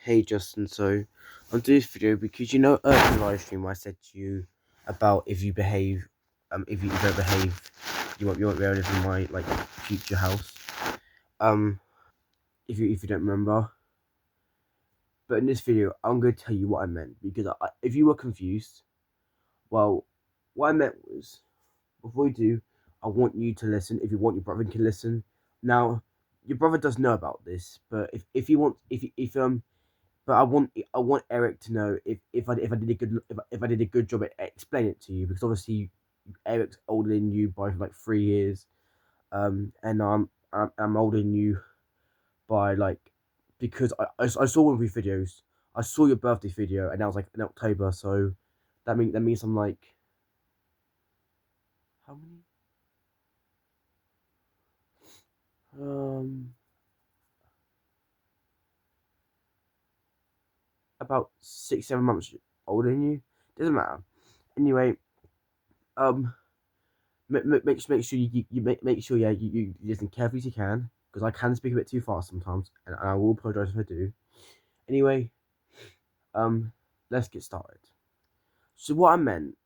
Hey Justin, so I'm doing this video because earlier live stream I said to you about if you behave, if you don't behave, you won't be able to live in my future house. Um, if you don't remember, but in this video I'm going to tell you what I meant because if you were confused, well, what I meant was before you do, I want you to listen. If you want, your brother can listen. Now, your brother does know about this, but if you want, if but I want Eric to know if I did a good if I did a good job at explaining it to you, because obviously Eric's older than you by like 3 years, and I'm older than you by because I saw one of your videos. I saw your birthday video, and that was like in October, so that means I'm like, how many um about 6 7 months older than you. Doesn't matter. Anyway, um make sure make sure, yeah, you listen carefully as you can, because I can speak a bit too fast sometimes, and I will apologize if I do. Anyway, um let's get started. So what I meant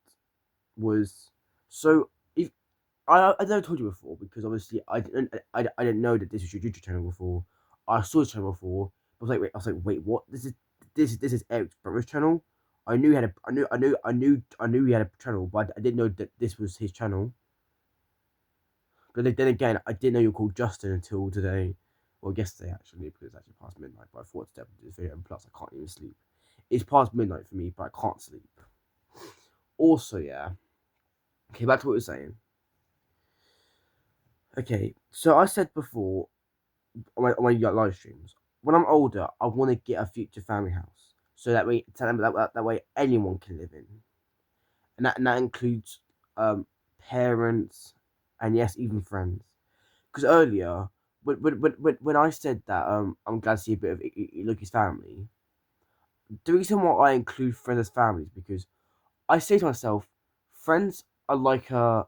was, so if I never told you before, because obviously I didn't know that this was your YouTube channel before. I saw the channel before, but I was like, wait, what? This is Eric's brother's channel. I knew he had a I knew he had a channel, but I didn't know that this was his channel. But then again, I didn't know you were called Justin until today. Well, yesterday actually, because it's actually past midnight. But I thought to step into this video, and plus I can't even sleep. It's past midnight for me, but I can't sleep. Also, yeah. Okay, back to what we were saying. Okay, so I said before on my live streams, when I'm older, I want to get a future family house, so that way anyone can live in, and that includes parents, and yes, even friends. Because earlier, when I said that I'm glad to see a bit of Loki's family, the reason why I include friends as families, because I say to myself, friends are like a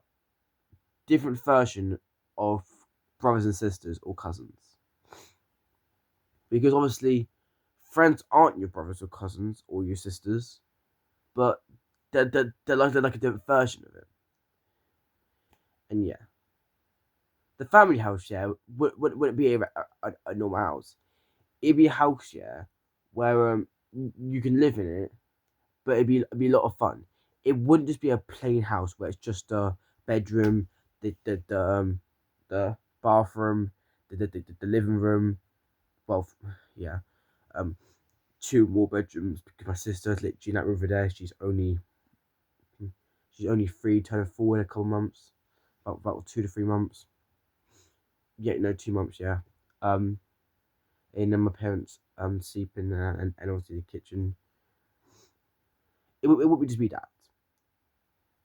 different version of brothers and sisters or cousins. Because obviously, friends aren't your brothers or cousins or your sisters, but they're like a different version of it. And yeah, the family house, yeah, wouldn't be a normal house. It'd be a house, yeah, where you can live in it, but it'd be a lot of fun. It wouldn't just be a plain house where it's just a bedroom, the bathroom, the living room. Well, yeah, um, two more bedrooms, because my sister's literally in that room over there. She's only 3, turning 4 in a couple months, about 2 to 3 months. Yeah, no, 2 months. Yeah, um, and then my parents sleep in there, and obviously the kitchen. It would just be that.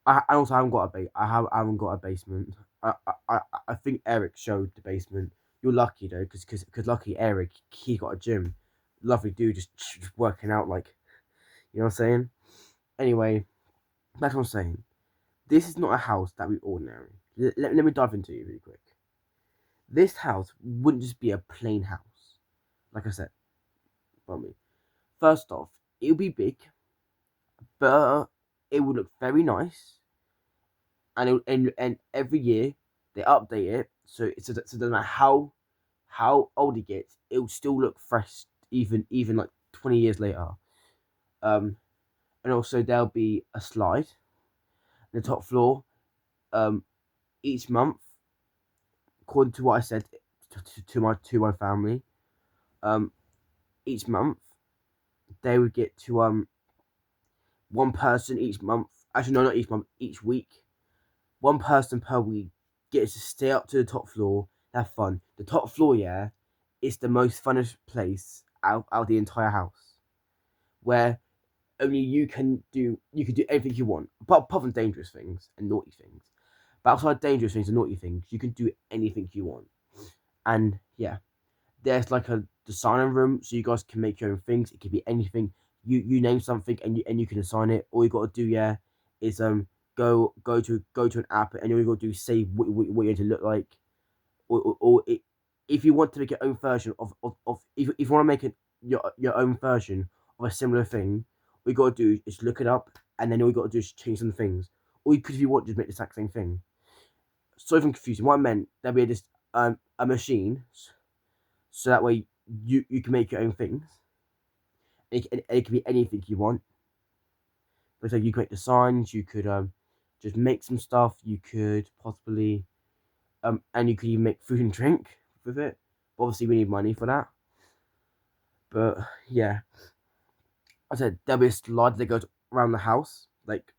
I also haven't got I haven't got a basement. I think Eric showed the basement. You're lucky though, because lucky Eric, he got a gym. Lovely dude, just working out, like, you know what I'm saying. Anyway, that's what I'm saying. This is not a house that we ordinary. Let me dive into it really quick. This house wouldn't just be a plain house, like I said. Pardon me. First off, it would be big, but it would look very nice, and every year they update it, so it doesn't matter how old it gets, it will still look fresh, even like 20 years later. Um, and also there'll be a slide in the top floor. Um, each month, according to what I said to my family, um, each month they would get to one person each month. Actually, no, not each month. Each week, one person per week gets to stay up to the top floor, have fun. The top floor, yeah, is the most funnest place out of the entire house, where only you can do everything you want, apart from dangerous things and naughty things. But outside dangerous things and naughty things, you can do anything you want. And yeah, there's like a design room, so you guys can make your own things. It could be anything. You name something, and you can assign it. All you got to do, yeah, is go to an app, and all you got to do is say what you're going to look like, or if you want to make your own version of if you want to make it, your own version of a similar thing, all you gotta do is look it up, and then all you gotta do is change some things. Or you could, if you want, just make the exact same thing. So even confusing. What I meant, there'll be this a machine, so that way you can make your own things. It can be anything you want. But so you can make designs. You could just make some stuff. You could possibly and you could even make food and drink with it. But obviously, we need money for that. But yeah, I said there'll be a slide that goes around the house, like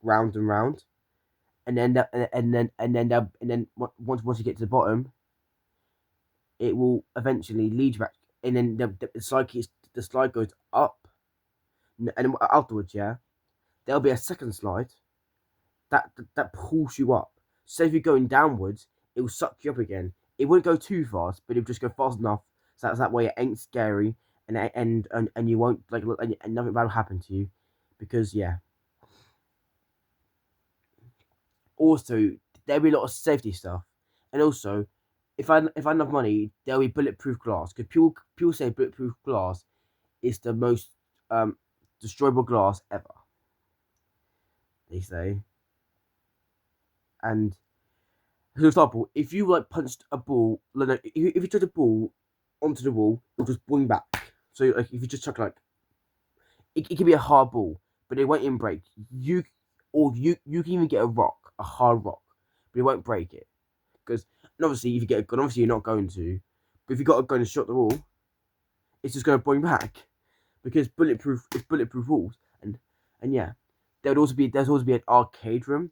round and round, and then once you get to the bottom, it will eventually lead you back, and then the slide goes up, and afterwards, yeah, there'll be a second slide that pulls you up. So if you're going downwards, it will suck you up again. It won't go too fast, but it'll just go fast enough so that way it ain't scary, and you won't and nothing bad will happen to you, because yeah. Also, there'll be a lot of safety stuff, and also, if I have enough money, there'll be bulletproof glass, because people say bulletproof glass is the most um destroyable glass ever. They say, and for example, if you like punched a ball, like, if you chuck a ball onto the wall, it'll just boing back. So like if you just chuck like it can be a hard ball, but it won't even break. You can even get a hard rock, but it won't break it. Because obviously if you get a gun, obviously you're not going to. But if you got a gun and shot the wall, it's just going to boing back, because bulletproof walls, and yeah, there'd also be an arcade room.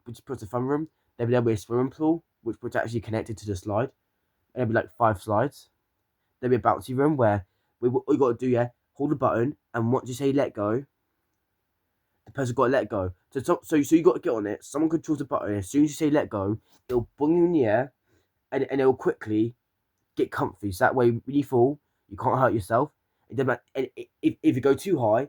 Which puts a fun room. There'll be a swimming pool, which actually connected to the slide. And there'll be like 5 slides. There'll be a bouncy room where all you got to do, yeah, hold the button, and once you say let go, the person got to let go. So you got to get on it. Someone controls the button. As soon as you say let go, it'll bring you in the air, and it'll quickly get comfy. So that way, when you fall, you can't hurt yourself. And if you go too high,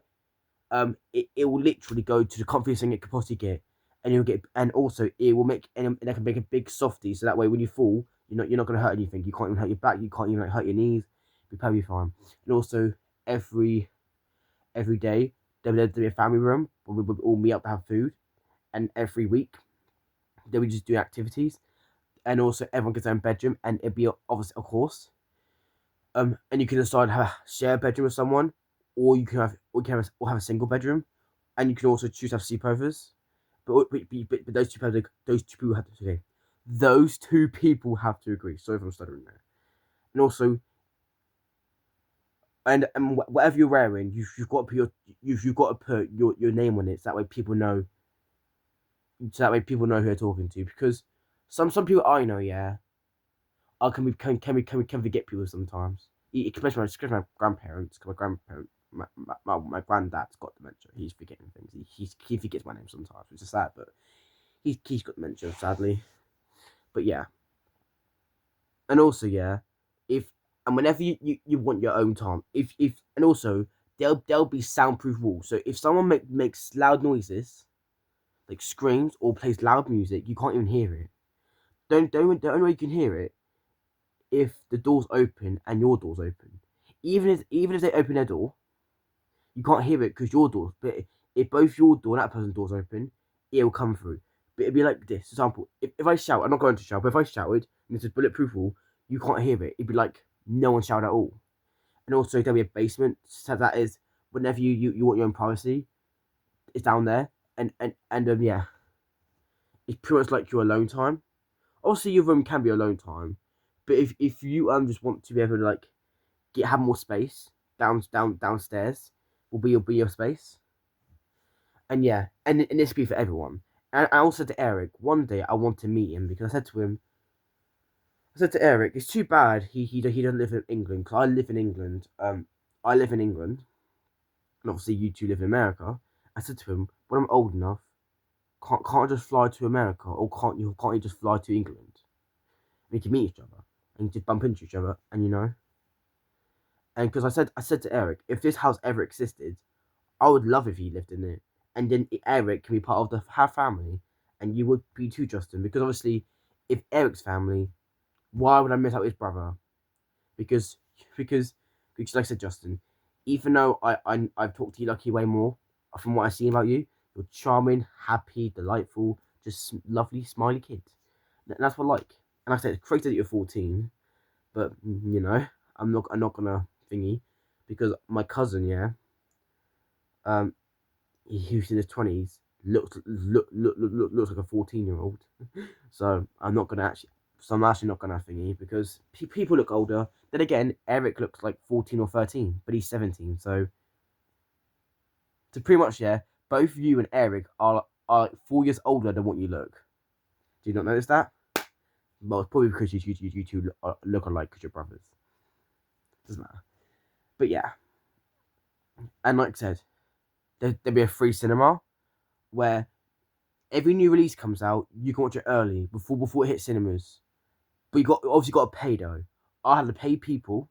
it will literally go to the comfiest thing it could possibly get, and you'll get, and also it will make, and it can make a big softy, so that way when you fall, you're not gonna hurt anything. You can't even hurt your back. You can't even like, hurt your knees. You'll probably be fine. And also every day there'll be a family room where we would all meet up to have food, and every week then we just do activities, and also everyone gets their own bedroom, and it'd be obviously of course. And you can decide how to share a bedroom with someone, or have a single bedroom, and you can also choose to have sleepovers. But those two people have to agree. Sorry if I'm stuttering there. And also, and whatever you're wearing, you've got to put your name on it. So that way people know. So that way people know who they're talking to. Because some people I know, yeah, can forget people sometimes. Especially my grandparents. Cause my granddad's got dementia. He's forgetting things. He forgets my name sometimes, which is sad, but he's got dementia, sadly. But yeah, and also yeah, if and whenever you want your own time, if and also there'll be soundproof walls. So if someone makes loud noises, like screams or plays loud music, you can't even hear it. Don't the only way you can hear it, if the door's open and your door's open. Even if they open their door, you can't hear it because your door. But if both your door and that person's door's open, it will come through. But it'd be like this. For example, if I shout, I'm not going to shout, but if I shouted and it's a bulletproof wall, you can't hear it. It'd be like no one shouted at all. And also there'll be a basement, so that is whenever you want your own privacy, it's down there. And yeah, it's pretty much like your alone time. Obviously your room can be alone time, but if you just want to be able to like have more space, downstairs will be your space. And yeah, and this be for everyone. And I also said to Eric one day I want to meet him, because I said to Eric, it's too bad he doesn't live in England, because I live in England. I live in England, and obviously you two live in America. I said to him, when I'm old enough, can't I just fly to America, or can't you just fly to England? We can meet each other and just bump into each other, and and because I said to Eric, if this house ever existed, I would love if he lived in it, and then Eric can be part of the family, and you would be too, Justin, because obviously, if Eric's family, why would I miss out his brother? because because because like I said, Justin, even though I've talked to you Lucky way more from what I see about you, you're charming, happy, delightful, just lovely, smiley kid. And that's what I like. And like I said, it's crazy that you're 14, but you know, I'm not gonna thingy because my cousin, yeah, um, who's in his 20s looks like a 14-year-old. So I'm not gonna actually. So I'm actually not gonna thingy because people look older. Then again, Eric looks like 14 or 13, but he's 17. So pretty much, yeah, both you and Eric are 4 years older than what you look. Do you not notice that? Well, it's probably because you two look alike because you're brothers. Doesn't matter. But yeah, and like I said, there'll be a free cinema where every new release comes out, you can watch it early before it hits cinemas. But you obviously got to pay though. I had to pay people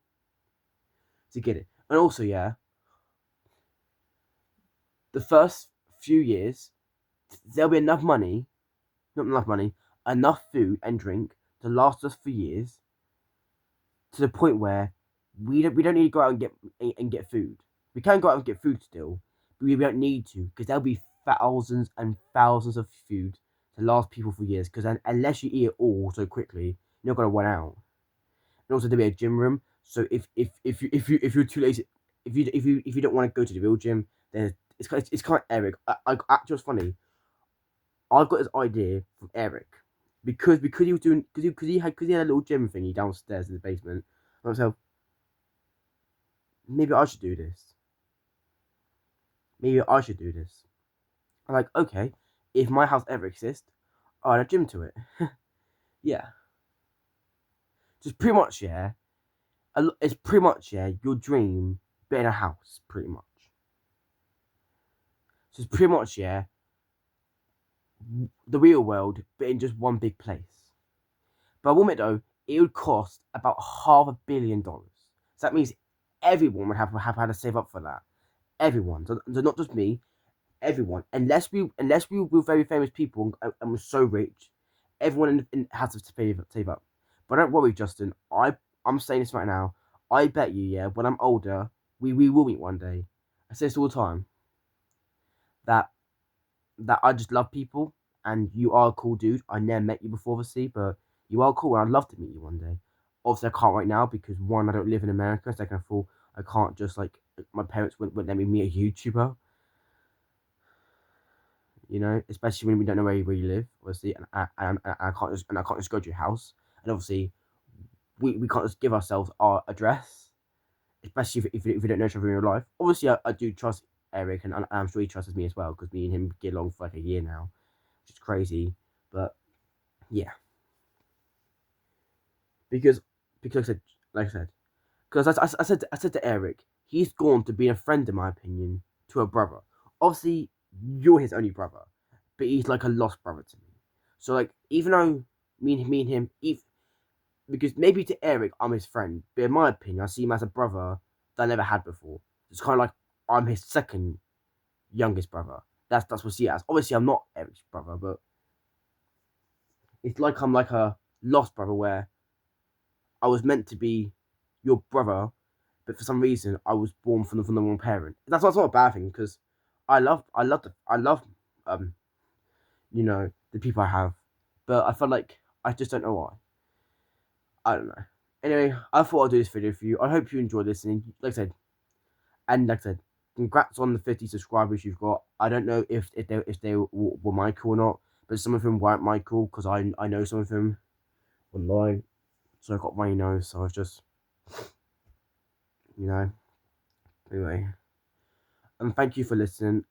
to get it, and also yeah, the first few years there'll be enough money, not enough money, enough food and drink to last us for years, to the point where we don't need to go out and get food. We can go out and get food still, but we don't need to because there'll be thousands and thousands of food to last people for years. Because unless you eat it all so quickly, you're not gonna run out. And also there'll be a gym room. So if you're too lazy, if you don't want to go to the real gym, then it's kind of Eric. I actually was funny. I got this idea from Eric because he was doing because he had a little gym thingy downstairs in the basement. I was like, maybe I should do this. Maybe I should do this. I'm like, okay, if my house ever exists, I'll add a gym to it. Yeah, just pretty much, yeah. It's pretty much, yeah, your dream, but in a house, pretty much. So it's pretty much, yeah, the real world, but in just one big place. But I will admit though, it would cost about $500 million. So that means everyone would have had to save up for that. Everyone, so not just me, everyone. Unless we were very famous people and were so rich, everyone has to save up. But don't worry, Justin. I'm saying this right now. I bet you, yeah, when I'm older, we will meet one day. I say this all the time. That that I just love people, and you are a cool dude. I never met you before, obviously, but you are cool, and I'd love to meet you one day. Obviously, I can't right now because one, I don't live in America. Second of all, I can't just like my parents wouldn't let me meet a YouTuber, especially when we don't know where you live, obviously, and I can't just go to your house, and obviously we can't just give ourselves our address, especially if we don't know each other in real life. Obviously, I do trust Eric, and I'm sure he trusts me as well because me and him get along for like a year now, which is crazy, but yeah, because because like I said, because I said to Eric, he's gone to being a friend, in my opinion, to a brother. Obviously, you're his only brother, but he's like a lost brother to me. So like, even though me and him, because maybe to Eric I'm his friend, but in my opinion, I see him as a brother that I never had before. It's kind of like I'm his second youngest brother. That's what I see it as. Obviously, I'm not Eric's brother, but it's like I'm like a lost brother where I was meant to be your brother, but for some reason I was born from the wrong parent. That's not a bad thing because I love the people I have, but I feel like I just don't know why. I don't know. Anyway, I thought I'd do this video for you. I hope you enjoyed listening. Like I said, congrats on the 50 subscribers you've got. I don't know if they were Michael or not, but some of them weren't Michael because I know some of them online, so I got my nose. So I was just you know anyway. And thank you for listening.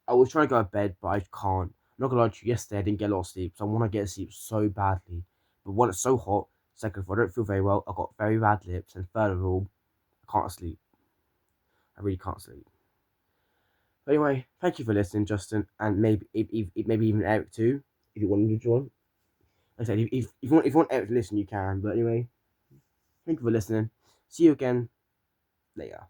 I was trying to go to bed, but I can't. I'm not gonna lie to you, yesterday I didn't get a lot of sleep, so I want to get sleep so badly. But one, it's so hot. Second of all, I don't feel very well. I've got very bad lips. And third of all, I can't sleep. I really can't sleep. But anyway, thank you for listening, Justin, and maybe even Eric too, if you wanted to join. Like I said, if you want Eric to listen, you can. But anyway, thank you for listening. See you again later.